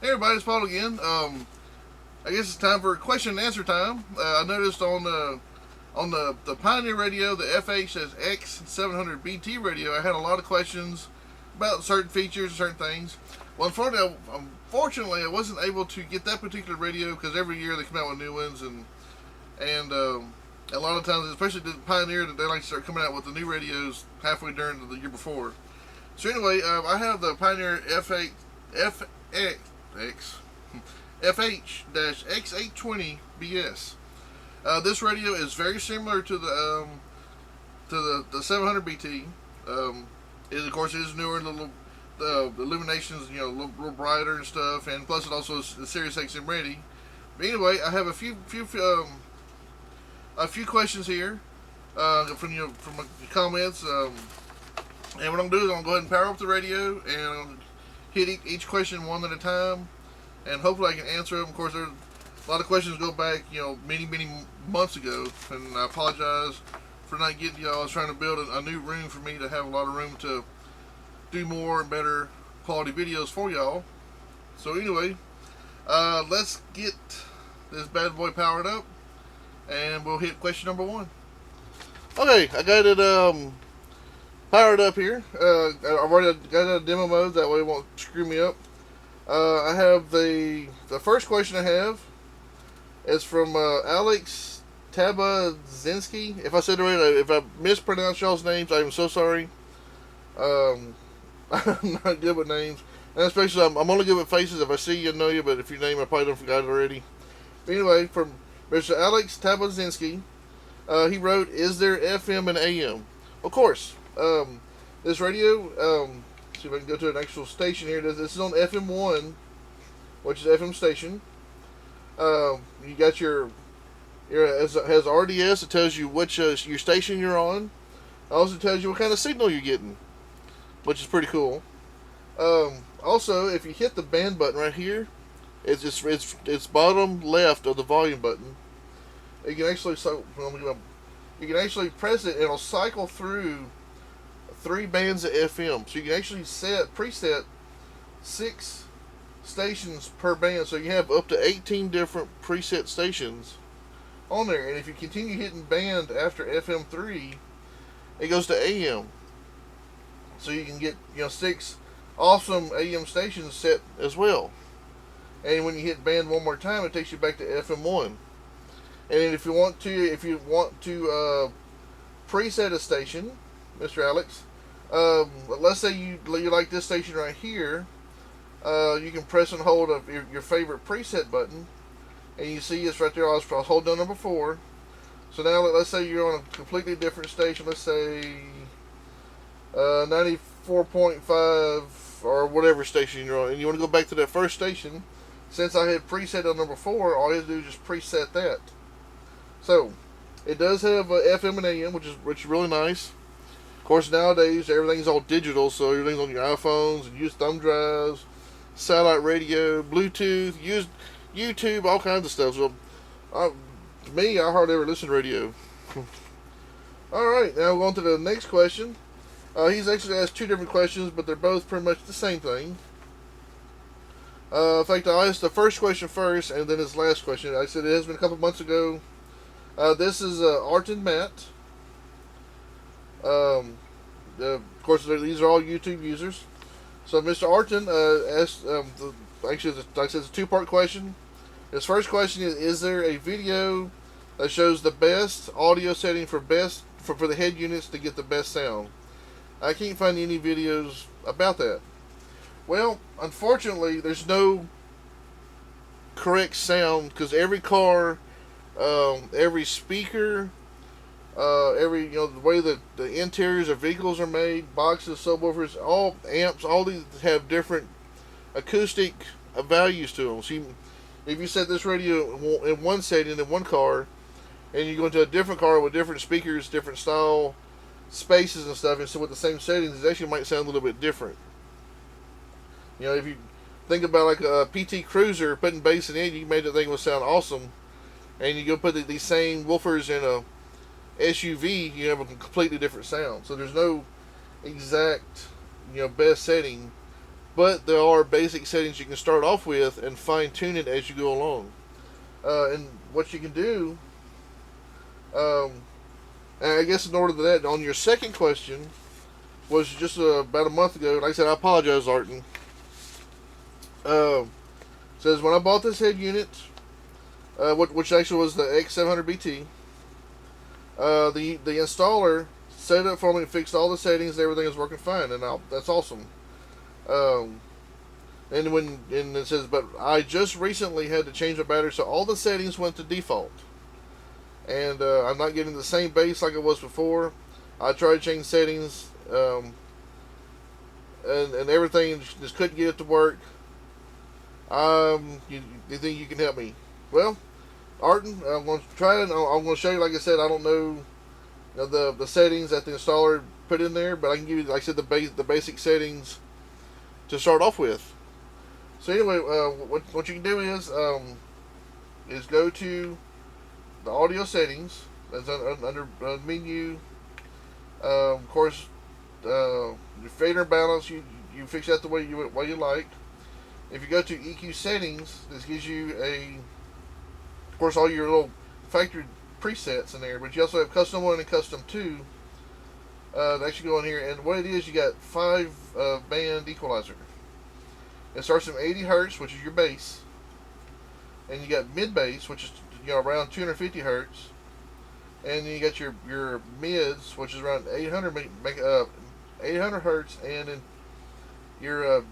Hey everybody, it's Paul again. I guess it's time for question and answer time. I noticed on the Pioneer radio, the FH-X820BS radio, I had a lot of questions about certain features and certain things. Well, unfortunately, I wasn't able to get that particular radio because every year they come out with new ones, and a lot of times, especially the Pioneer, they like to start coming out with the new radios halfway during the year before. So anyway, I have the Pioneer F8 FX FH-X820BS. This radio is very similar to the 700BT. It of course is newer, the illuminations a little brighter and stuff, and plus it also is the Sirius XM ready. But anyway, I have a few questions here from the comments. And what I'm gonna do is I'm gonna go ahead and power up the radio and I'll hit each question one at a time, and hopefully I can answer them. Of course, there's a lot of questions go back, many months ago, and I apologize for not getting y'all. I was trying to build a new room for me to have a lot of room to do more and better quality videos for y'all. So anyway, let's get this bad boy powered up, and we'll hit question number one. Okay, I got it powered up here. I've already got it in demo mode, that way it won't screw me up. I have the first question I have is from Alex Tabazinski. If I said it right, if I mispronounced y'all's names, I'm so sorry. I'm not good with names, and especially I'm only good with faces. If I see you, I know you, but if your name, I probably don't forgot it already. But anyway, from Mr. Alex Tabazinski, he wrote, "Is there FM and AM?" Of course. This radio, see if I can go to an actual station here. This is on FM1, which is FM station. You got it has RDS. It tells you which your station you're on. It also tells you what kind of signal you're getting, which is pretty cool. Also, if you hit the band button right here, it's bottom left of the volume button. You can actually press it and it'll cycle through 3 bands of FM. So you can actually preset 6 stations per band. So you have up to 18 different preset stations on there. And if you continue hitting band after FM3, it goes to AM. So you can get 6 awesome AM stations set as well. And when you hit band one more time, it takes you back to FM1. And if you want to preset a station, Mr. Alex, let's say you like this station right here, you can press and hold your favorite preset button, and you see it's right there. I was holding down number 4. So now let's say you're on a completely different station. Let's say 94.5 or whatever station you're on, and you want to go back to that first station. Since I had preset on number 4, all you have to do is just preset that. So it does have FM and AM, which is really nice. Of course, nowadays everything's all digital, so everything's on your iPhones and use thumb drives, satellite radio, Bluetooth, use YouTube, all kinds of stuff. So, me, I hardly ever listen to radio. All right, now we're on to the next question. He's actually asked 2 different questions, but they're both pretty much the same thing. In fact, I'll ask the first question first, and then his last question. I said it has been a couple months ago. This is Art and Matt. Of course, these are all YouTube users. So Mr. Arton asked, actually, like I said, it's a 2-part question. His first question is there a video that shows the best audio setting for the head units to get the best sound? I can't find any videos about that. Well, unfortunately, there's no correct sound, because every car, every speaker, the way that the interiors of vehicles are made, boxes, subwoofers, all amps, all these have different acoustic values to them. So if you set this radio in one setting in one car, and you go into a different car with different speakers, different style spaces and stuff, and so with the same settings, it actually might sound a little bit different. If you think about like a PT Cruiser, putting bass in it, you made that thing would sound awesome. And you go put these same woofers in a SUV, you have a completely different sound. So there's no exact, best setting but there are basic settings you can start off with and fine tune it as you go along. And what you can do, um, and I guess in order to that, on your second question, was just about a month ago. Like I said, I apologize, Arton. Uh, Says when I bought this head unit, which actually was the X700BT, the installer set it up for me, fixed all the settings, everything is working fine, and that's awesome. Um, and it says, but I just recently had to change the battery, so all the settings went to default, and I'm not getting the same bass like it was before. I tried to change settings, and everything just couldn't get it to work. You think you can help me? Well, Arton, I'm going to try it. I'm going to show you. Like I said, I don't know, the settings that the installer put in there, but I can give you, like I said, the basic settings to start off with. So anyway, what you can do is go to the audio settings. That's under menu. Of course, your fader and balance, you fix that the way you like. If you go to EQ settings, this gives you of course, all your little factory presets in there, but you also have custom 1 and custom 2 that actually go in here. And what it is, you got 5 band equalizer. It starts from 80 hertz, which is your bass, and you got mid bass, which is around 250 hertz, and then you got your mids, which is around 800 hertz, and then your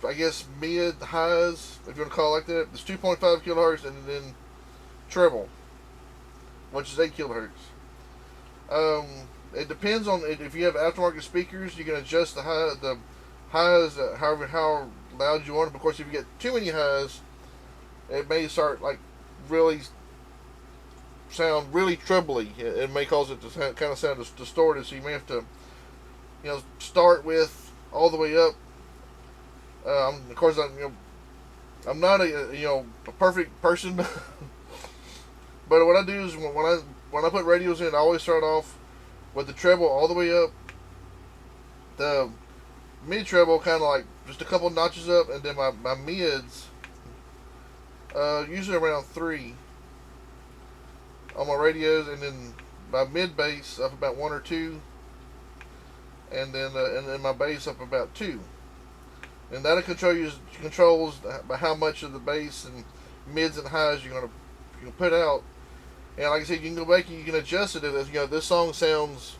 I guess mid highs, if you want to call it like that, it's 2.5 kilohertz, and then treble, which is 8 kilohertz. It depends on if you have aftermarket speakers, you can adjust the highs how loud you want them. Of course, if you get too many highs, it may start like really sound really trebly. It may cause it to kind of sound distorted. So you may have to start with all the way up. Of course, I'm not a perfect person, but what I do is when I put radios in, I always start off with the treble all the way up, the mid treble kind of like just a couple notches up, and then my mids usually around 3 on my radios, and then my mid bass up about 1 or 2, and then my bass up about 2. And that controls how much of the bass and mids and highs you're gonna put out. And like I said, you can go back and you can adjust it. If this song sounds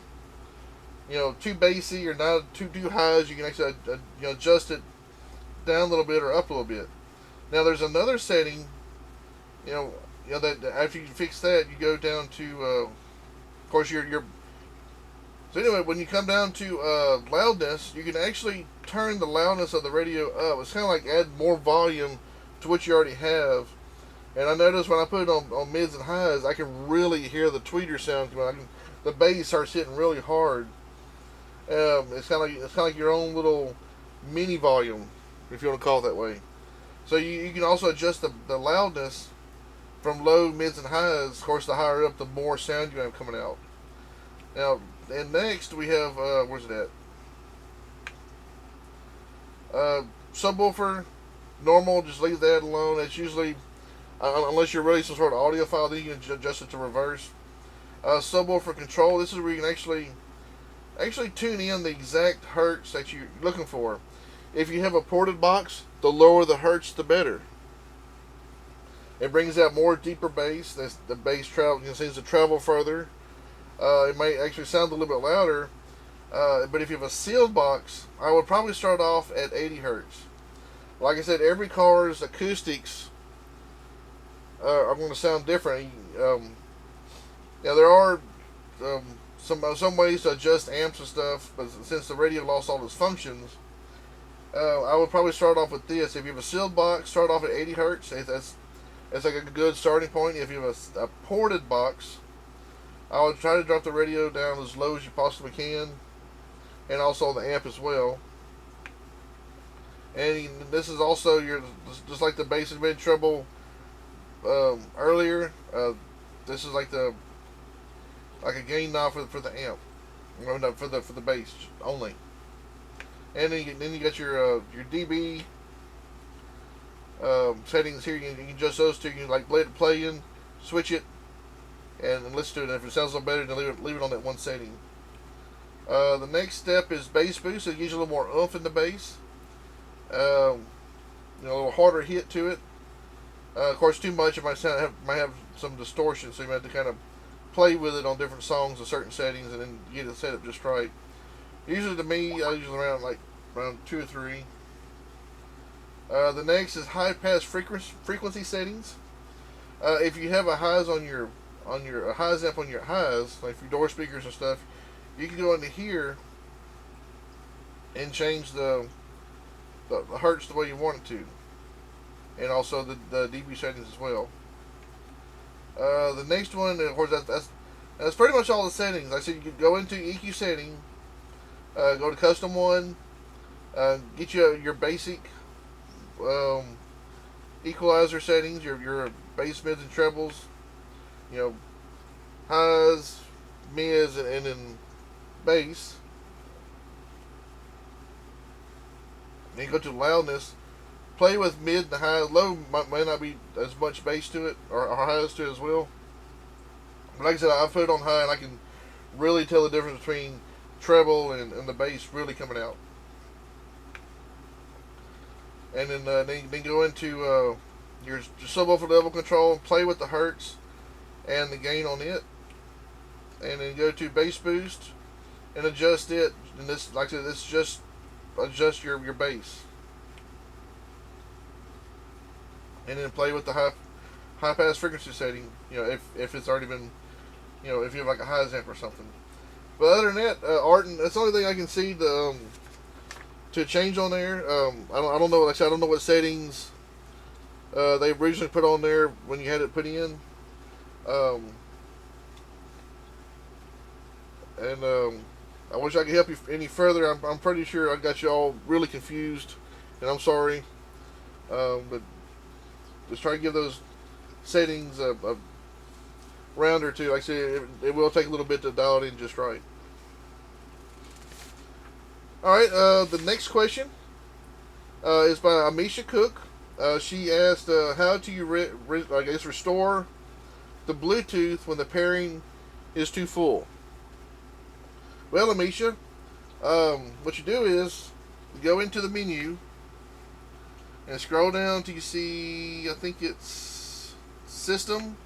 too bassy or not too highs, you can actually adjust it down a little bit or up a little bit. Now there's another setting, that after you fix that, you go down to of course your. So anyway, when you come down to loudness, you can actually turn the loudness of the radio up. It's kind of like add more volume to what you already have. And I notice when I put it on mids and highs, I can really hear the tweeter sound come out. The bass starts hitting really hard. It's kind of like your own little mini volume, if you want to call it that way. So you can also adjust the loudness from low, mids, and highs. Of course, the higher up, the more sound you have coming out. Now, and next we have where's it at? Subwoofer, normal. Just leave that alone. That's usually unless you're really some sort of audiophile, then you can adjust it to reverse. Subwoofer control. This is where you can actually tune in the exact hertz that you're looking for. If you have a ported box, the lower the hertz, the better. It brings out more deeper bass. The bass seems to travel further. It might actually sound a little bit louder, but if you have a sealed box, I would probably start off at 80 hertz. Like I said, every car's acoustics are going to sound different. There are some ways to adjust amps and stuff, but since the radio lost all its functions, I would probably start off with this. If you have a sealed box, start off at 80 hertz. That's like a good starting point. If you have a ported box, I would try to drop the radio down as low as you possibly can, and also the amp as well. And this is also just like the bass and mid treble earlier. This is like a gain knob for the amp, no, for the bass only. And then you got your DB settings here. You can adjust those two. You can like let it play in, switch it, and listen to it. And if it sounds a little better, then leave it on that one setting. The next step is bass boost. So it gives you a little more oomph in the bass. A little harder hit to it. Of course, too much it might have some distortion, so you might have to kind of play with it on different songs and certain settings, and then get it set up just right. Usually, to me, I usually around 2 or 3. The next is high pass frequency settings. If you have a highs on your a highs amp on your highs, like for your door speakers and stuff, you can go into here and change the hertz the way you want it to, and also the dB settings as well. The next one, of course, that's pretty much all the settings. Like I said, you could go into EQ setting, go to custom one, get your basic equalizer settings, your bass, mids, and trebles, highs, mids, and then bass. Then you go to loudness, play with mid and high. Low might not be as much bass to it, or highs to it as well. But like I said, I put it on high, and I can really tell the difference between treble and the bass really coming out. And then go into your subwoofer level control and play with the hertz and the gain on it. And then go to bass boost and adjust it. And this, like I said, this just adjust your bass. And then play with the high pass frequency setting. If it's already been, if you have like a highs amp or something. But other than that, Arden, that's the only thing I can see to change on there. I don't know. Like I said, I don't know what settings they originally put on there when you had it put in. I wish I could help you any further. I'm pretty sure I got you all really confused, and I'm sorry. But just try to give those settings a round or two. Like I said, it will take a little bit to dial it in just right. Alright, the next question is by Amisha Cook. She asked, how do you restore the Bluetooth when the pairing is too full? Well, Amisha, what you do is you go into the menu and scroll down till you see, I think it's System,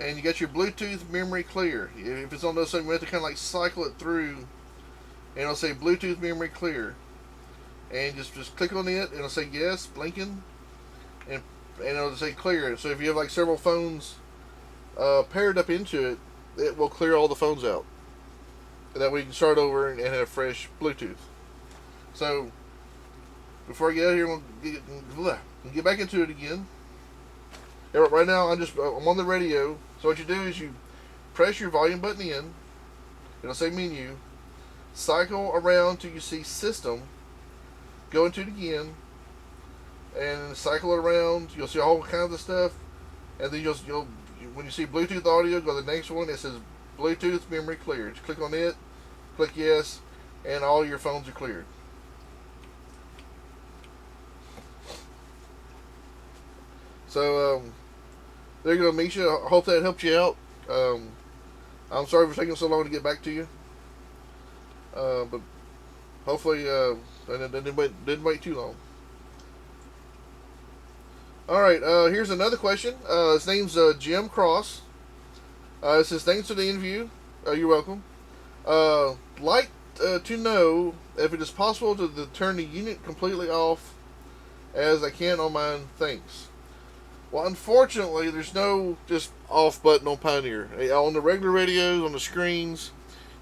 and you got your Bluetooth memory clear. If it's on those things, we have to kind of like cycle it through, and it'll say Bluetooth memory clear, and just click on it, and it'll say yes, blinking, and it'll say clear. So if you have like several phones paired up into it, it will clear all the phones out. And that way you can start over and have fresh Bluetooth. So before I get out of here, we'll get back into it again. Right now, I'm on the radio. So what you do is you press your volume button in. It'll say menu. Cycle around till you see System. Go into it again, and cycle it around. You'll see all kinds of stuff, and then you'll when you see Bluetooth audio, go to the next one. It says Bluetooth memory cleared. Just click on it. Click yes, and all your phones are cleared. So there you go, Misha. I hope that helped you out. I'm sorry for taking so long to get back to you, but hopefully I didn't wait too long. All right, here's another question. His name's Jim Cross. It says, thanks for the interview. You're welcome. Like to know if it is possible to turn the unit completely off as I can on mine. Thanks. Well, unfortunately, there's no just off button on Pioneer. On the regular radios, on the screens,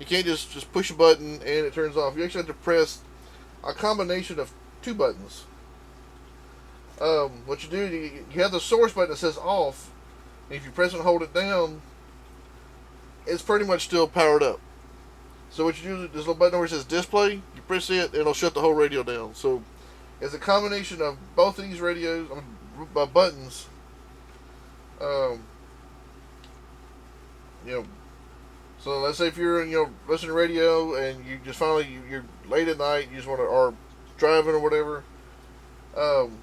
you can't just push a button and it turns off. You actually have to press a combination of two buttons. What you do, you have the source button that says off, and if you press and hold it down, it's pretty much still powered up. So what you do, this little button where it says display, you press it, and it'll shut the whole radio down. So it's a combination of both of these radios, buttons, So let's say if you're listening to radio and you just finally you're late at night, you just want to or driving or whatever, um,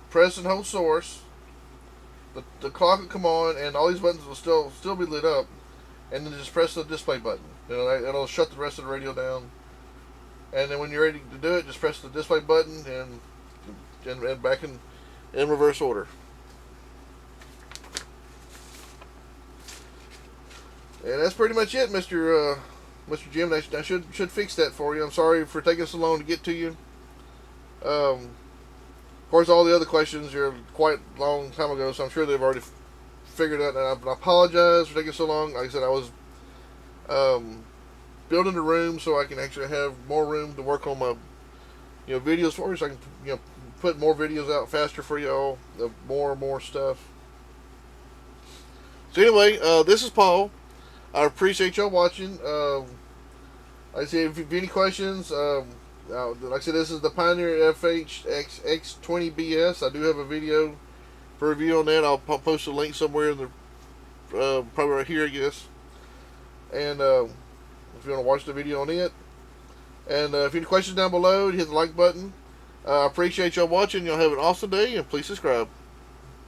press and hold source. The clock will come on and all these buttons will still be lit up, and then just press the display button. It'll shut the rest of the radio down. And then when you're ready to do it, just press the display button and back in reverse order. And that's pretty much it, Mr. Jim. I should fix that for you. I'm sorry for taking so long to get to you. Of course, all the other questions are quite a long time ago, so I'm sure they've already figured out. And I apologize for taking so long. Like I said, I was building the room so I can actually have more room to work on my videos for you, so I can put more videos out faster for y'all, more and more stuff. So anyway, this is Paul. I appreciate y'all watching. Like I said, if you have any questions, like I said, this is the Pioneer FH-X820BS. I do have a video for review on that. I'll post a link somewhere in the probably right here, I guess. And if you want to watch the video on it, and if you have any questions down below, hit the like button. I appreciate y'all watching. Y'all have an awesome day, and please subscribe.